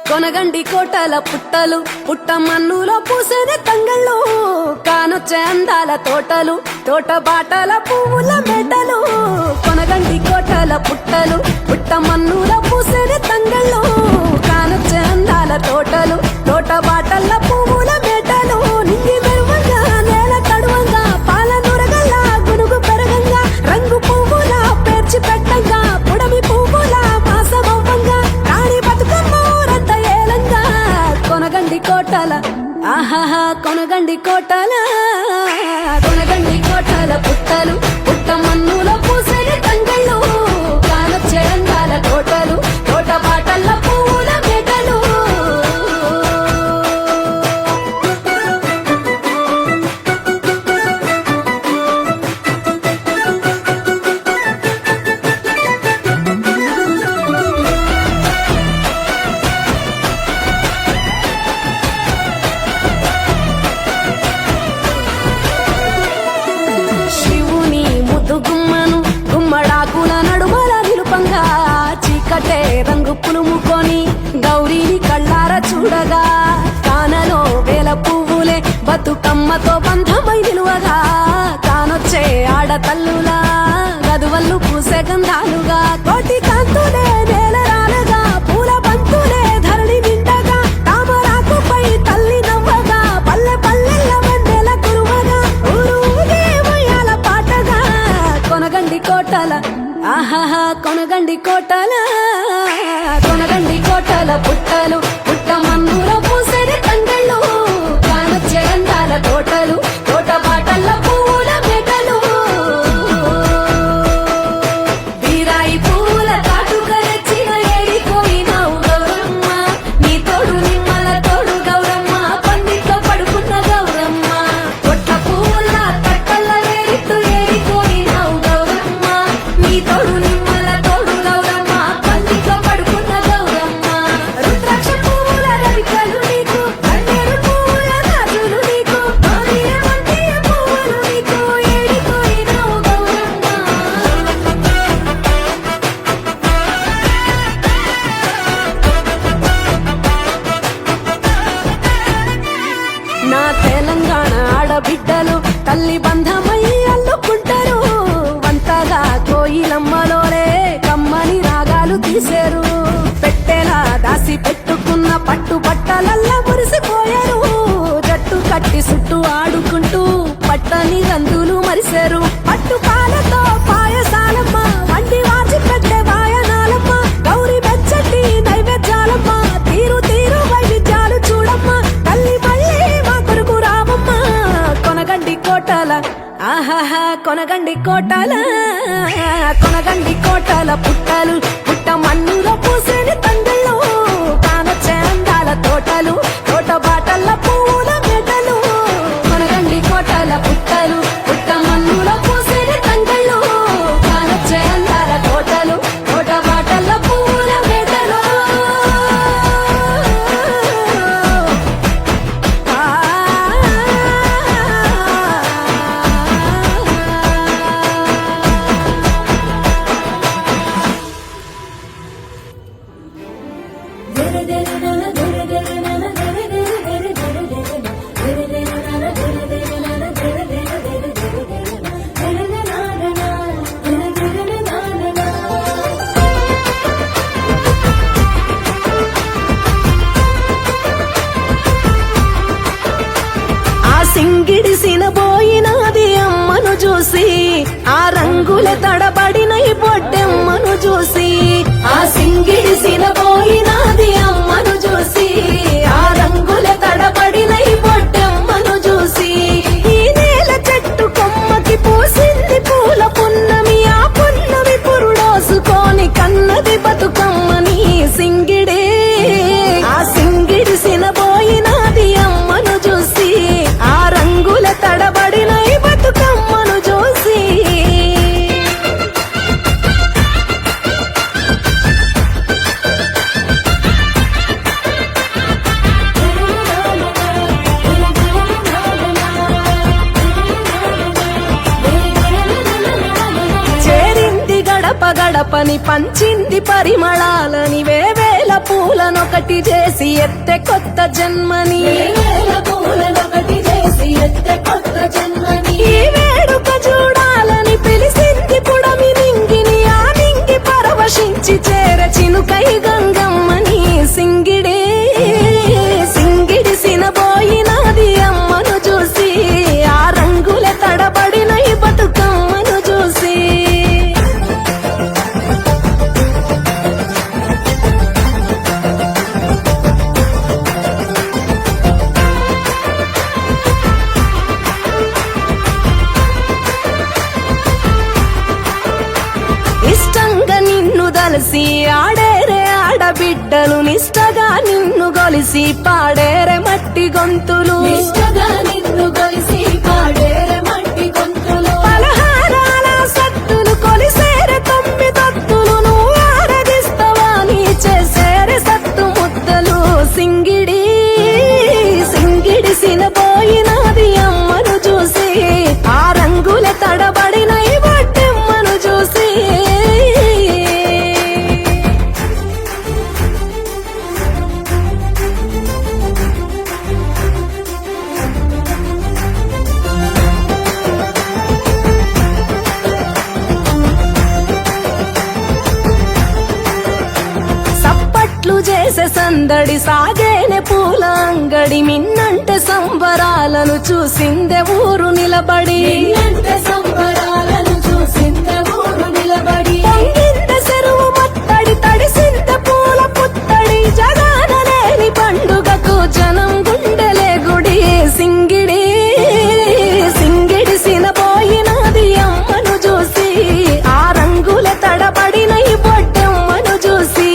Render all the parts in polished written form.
కొనగండి కోటల పుట్టలు పుట్ట మన్నులో పూసేది తంగళ్ళు కానొచ్చే అందాల తోటలు తోట బాటల పువ్వుల మెడలు కొనగండి కోటల పుట్టలు పుట్ట మన్నులో పూసేది తంగళ్ళు కానొచ్చే అందాల తోటలు తోట బాటల పువ్వుల మెడలు నింగి మెరువంగా నేల తడువంగా పాల నురగల్లా గునుగు పెరగంగా రంగు పువ్వుల పేర్చి పెట్టంగా పుడమి పువ్వుల మాసమవ్వంగా రాణి బతుకమ్మ కొనగండి కోటల ఆహాహా కొనగండి కోటల కొనగండి కోటల పుట్టలు పుట్ట మన్నులో పూసేది తంగళ్ళు కానొచ్చే అందాల తోటలు తోట బాటల పువ్వుల మెడలు చీకటే రంగు పులుముకొని గౌరీని కళ్ళార చూడగా కానలో వేల పువ్వులే బతుకమ్మతో బంధమై నిలువగా కానొచ్చే ఆడతల్లులా గదువల్లు పూసే గంధాలుగా కోటి కాంతులే నేల రాలగా పూల బంతులే ధరణి నిండగా తామరాకుపై తల్లి నవ్వగా పల్లె పల్లెల్ల వెన్నెల కురువగా ఊరు ఊగే ఉయ్యాల పాటగా కొనగండి కోటల ఆహాహా కొనగండి కోటల కొనగండి కోటల పుట్టలు పుట్ట మన్నులో పూసేది తంగళ్ళు కానొచ్చే అందాల తోటలు తోట బాటల పువ్వుల మెడలు బీరాయి పువ్వుల కాటుక తెచ్చిన ఏడిపోయినావు గౌరమ్మ నీ తోడు నిమ్మల తోడు గౌరమ్మ పందిట్లో పడుకున్న గౌరమ్మ కొట్ల పువ్వుల కట్టల్ల వేరిట్టు ఏడిపోయినావు గౌరమ్మ నీ తోడు నిమ్మల తోడు గౌరమ్మ పందిట్లో పడుకున్న గౌరమ్మ రుద్రాక్ష పువ్వుల రవికలు నీకు కన్నేరు పువ్వుల రాజులు నీకు మందియ పువ్వులు నీకు ఏడిపోయినావు గౌరమ్మ నా తెలంగాణ ఆడబిడ్డలు తల్లి బంధమై అల్లుకుంటారు వంతగా కోయిలమ్మలోనే కమ్మని రాగాలు తీశారు పెట్టేలా దాసి పెట్టుకున్న పట్టు బట్టలల్లా మురిసిపోయారు జట్టు కట్టి చుట్టూ ఆడుకుంటూ పట్టని రందులు మరిశారు పట్టు పాలతో పాయసాలమ్మ వండి వాచి పెట్టే వాయనాలమ్మ గౌరి బెచ్చటి నైవేద్యాలమ్మ తీరు తీరు వైవిధ్యాలు చూడమ్మ తల్లి మళ్ళీ మా కొరకు రామమ్మ కొనగండి కోటల ఆహాహా కొనగండి కోటల కొనగండి కోటల పుట్టలు పుట్ట మన్నులో పూసేది తంగళ్ళు కానొచ్చే అందాల తోటలు తోట బాటల పువ్వుల మెడలు కొనగండి కోటల పుట్టలు పుట్ట మన్నులో పూసేది తంగళ్ళు కానొచ్చే అందాల తోటలు తోట బాటల పువ్వుల మెడలు సింగిడిసినబోయినది అమ్మను చూసి ఆ రంగుల తడబడినై పొట్టెమ్మను చూసి ఆ సింగిడిసినబోయినది అమ్మను చూసి ఆ రంగుల తడబడినై పొట్టెమ్మను చూసి ఈ నేల చెట్టు కొమ్మకి పూసింది పూల పున్నమి ఆ పున్నమి పురుడోసుకొని కన్నది బతుకమ్మని సింగిడే ఆ సింగిడిసినబోయినది అమ్మను చూసి ఆ రంగుల తడబడినై బతుకమ్మను చూసి పంపని పంచింది పరిమళాలని వేవేల పూలనొకటి చేసి ఎత్తె కొత్త జన్మని ఈ వేడుక చూడాలని పిలిసింది పుడమి నింగిని ఆ నింగి పరవశించి చేర చినుకై గంగమ్మని సింగిడి సినబోయినది అమ్మను చూసి ఆ రంగుల తడబడిన ఈ బతుకమ్మను చూసి ఇష్టంగా నిన్ను దలసి ఆడేరే ఆడబిడ్డలు నిష్టగా నిన్ను గొలిసి పాడేరే మట్టి గొంతులు పలహారాల సత్తులు కొలిసేరే తొమ్మిదొత్తులు నువ్వు ఆరాధిస్తావా నీ చేసేరే సత్తు ముద్దలు సింగిడి సినబోయినది అమ్మను చూసి ఆ రంగుల తడబడిన ఈ బొట్టెమ్మను చూసి సప్పట్లు చేసే సందడి సాగేనే పూల అంగడి మిన్నంటే సంబరాలను చూసిందే ఊరు నిలబడి పొంగిందే చెరువు మత్తడి తడిసిందే పూల పుత్తడి జగాన లేని పండుగకు జనం గుండెలే గుడి సింగిడి సినబోయినది అమ్మను చూసి ఆ రంగుల తడబడిన ఈ బొట్టెమ్మను చూసి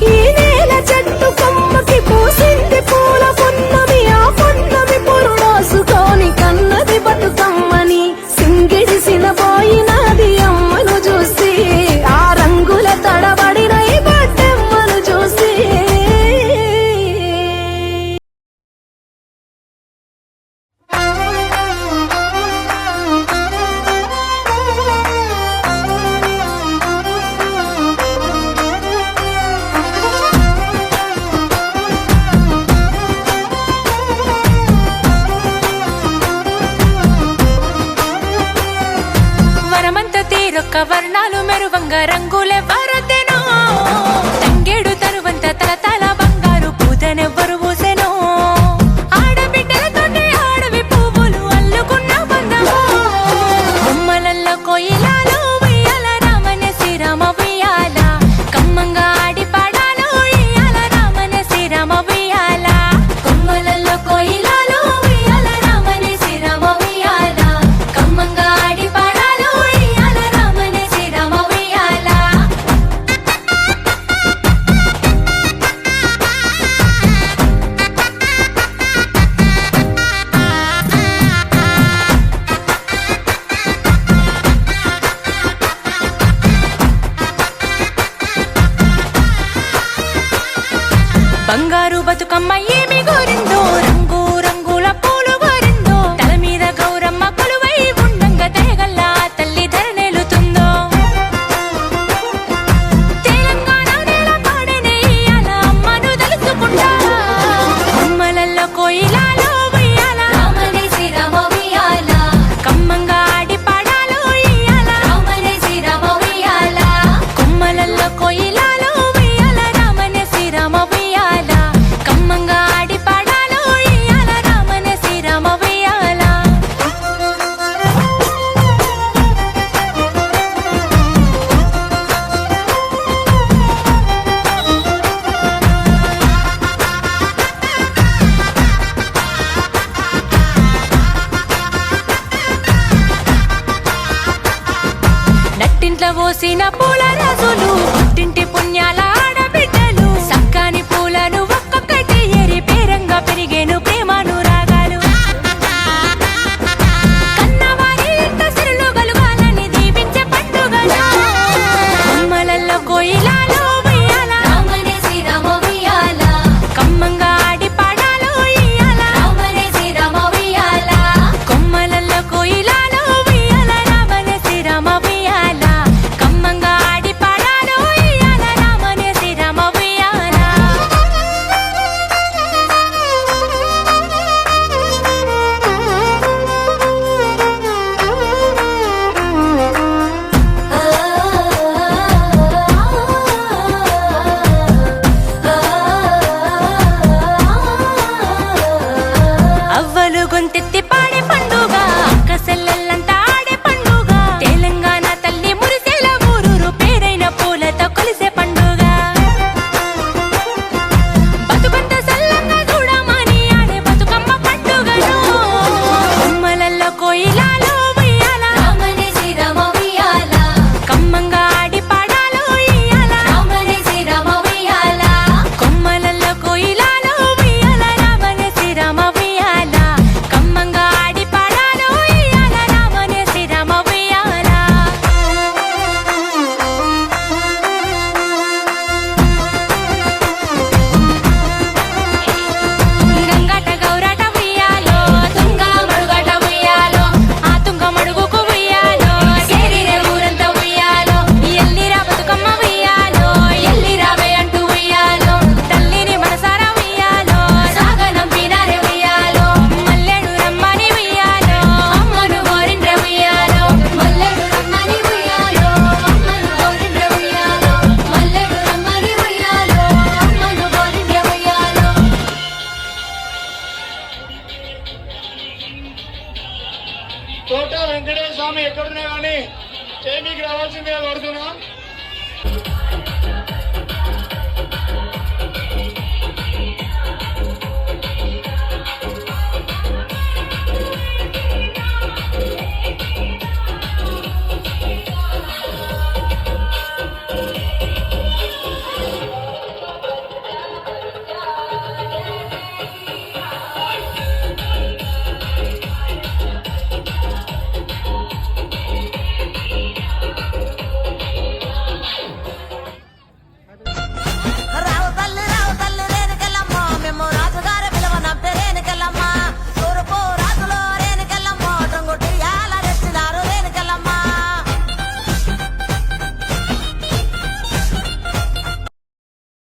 ఈ నేల చెట్టు కొమ్మకి పూసింది పూల పున్నమి ఆ పున్నమి పురుడోసుకొని కన్నది బతుకమ్మని సింగిడి సినబోయినది అమ్మను చూసి ఆ రంగుల తడబడిన ఈ బొట్టెమ్మను చూసి వరమంత తీరొక్క వర్ణాలు మెరువంగ రంగులే వరదెనో తంగేడు తరువంత తలతల బంగారు పూతనెవ్వరు పూసెనో ఆడబిడ్డలతోనే ఆడవి పువ్వులు అల్లుకున్న బంధమో బొమ్మలల్లో కొయిలాలో ఉయ్యాల రామన శ్రీరామ ఉయ్యాల కమ్మంగా ఆడి పాడాలో ఉయ్యాల రామన శ్రీరామ ఉయ్యాల కొమ్మలల్లో కొయిలాలో ఉయ్యాల రామన శ్రీరామ ఉయ్యాల కమ్మంగా ఆడి పాడాలో ఉయ్యాల రామన శ్రీరామ ఉయ్యాల బంగారు బతుకమ్మ ఏమి గోరిందో రంగు రంగుల పూలు గోరిందో తల మీద గౌరమ్మ కొలువై ఉండంగా తెగల్లా తల్లి ధరనేలుతుందో తెలంగాణ నేల పాడనే ఇయ్యాల అమ్మను తలుచుకుంటా బొమ్మలల్లో కోయిలాలో ఉయ్యాల రామనే శ్రీరామ ఉయ్యాల కమ్మంగా ఆడి పాడాలో ఇయ్యాల రామనే శ్రీరామ ఉయ్యాల కొమ్మలల్లో కోయిలాలో ఉయ్యాల రామనే శ్రీరామ ఉయ్యాల కమ్మంగా ఆడి పాడాలో ఇయ్యాల రామనే శ్రీరామ ఉయ్యాల నట్టింట్లో పోసిన పూల రాజులు పుట్టింటి పుణ్యాల ఆడబిడ్డలు సక్కాని పూలను ఒక్కొక్కటి ఏరి పేరంగా పెరిగేను ప్రేమను రాగాలు కన్నవారి ఇంట సిరులు గలుగాలని దీవించే పండుగల బొమ్మలల్లో కోయిలాలో ఉయ్యాల రామనే శ్రీరామ ఉయ్యాల కమ్మంగా ఆడి పాడాలో ఇయ్యాల రామనే శ్రీరామ ఉయ్యాల కొమ్మలల్లో కోయిలాలో ఉయ్యాల రామనే శ్రీరామ ఉయ్యాల కమ్మంగా ఆడి పాడాలో అవ్వలు గొంతెత్తి పాడే పండుగ అక్క సెల్లెల్లంతా ఆడే పండుగ తెలంగాణ తల్లి మురిసేల ఊరూరు పేరైన పూలతో కొలిసే పండుగ బతుకంత సల్లంగా చూడమని ఆడే బతుకమ్మ పండుగను కొమ్మలల్లో కోయిలాలు ఉయ్యాల రామనే శ్రీరామ ఉయ్యాల కమ్మంగా ఆడి పాడాలు ఉయ్యాల రామనే శ్రీరామ ఉయ్యాల కొమ్మలల్లో కోయిలాలు ఉయ్యాల రామనే శ్రీరామ ఉయ్యాల కమ్మంగా ఆడి పాడాలు ఉయ్యాల రామనే శ్రీరామ ఉయ్యాల గంగట గౌరట ఉయ్యాలో తుంగా మడుగట ఉయ్యాలో ఆ తుంగ మడుగుకు ఉయ్యాలో సేరిరే ఊరంతా ఉయ్యాలో ఎల్లిరా బతుకమ్మ ఉయ్యాలో ఎల్లి రావే అంటూ ఉయ్యాలో తల్లిని మనసారా ఉయ్యాలో సాగనంపినారే ఉయ్యాలో మల్లెడు రమ్మని ఉయ్యాలో అమ్మను గోరిండ్ర ఉయ్యాలో మల్లెడు రమ్మని ఉయ్యాలో అమ్మను గోరిండ్ర ఉయ్యాలో మల్లెడు రమ్మని ఉయ్యాలో అమ్మను గోరిండ్ర ఉయ్యాలో తోట వెంకటేశ్వర స్వామి ఎక్కడున్నా కానీ చేమికి రావాల్సిందిగా కోరుతున్నాం.